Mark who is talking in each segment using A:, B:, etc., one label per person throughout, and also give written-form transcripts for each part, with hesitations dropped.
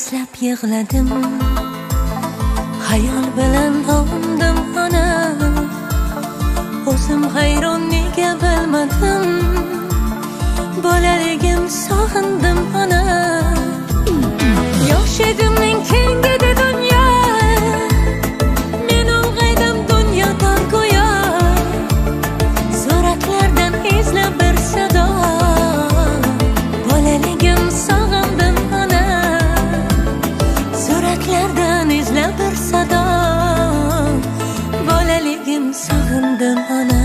A: eslab yig'ladim, xayol bilan ovundim ona. O'zim hayron nega bilmadim, bolaligim sog'indim ona. Yosh edim men kengidi dunyo, men ulg'aydim dunyodan go'yo. Suratlardan izlab bir sado, bolaligim sog'indim ona. Suratlardan izlab bir sado, bolaligim sog'indim ona.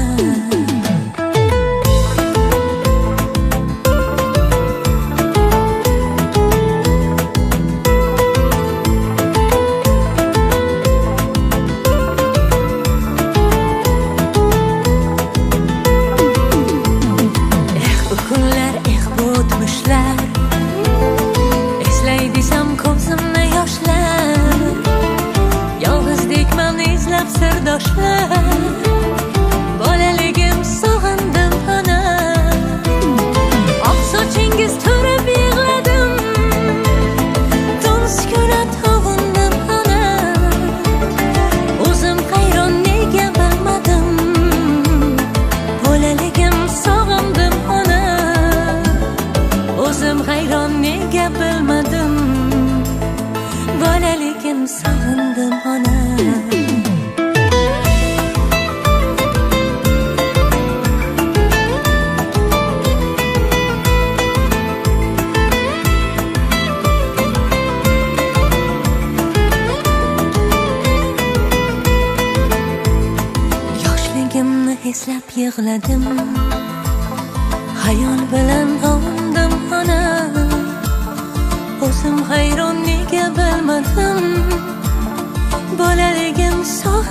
A: Eslay desam ko'zimni yoshlar, yolg'izdekman izlab sirdoshlar. Bolaligim sog'indim ona. Oq sochingiz to'rib yig'ladim, tun sukunat ovundim ona. O'zim hayron nega bilmadim, bolaligim sog'indim ona. O'zim hayron nega bilmadim, bolaligim sog'indim ona. Yoshligimni eslab yig'ladim, xayol bilan ovundim ona. O'zim hayron nega bilmadim, bolaligim sog'indim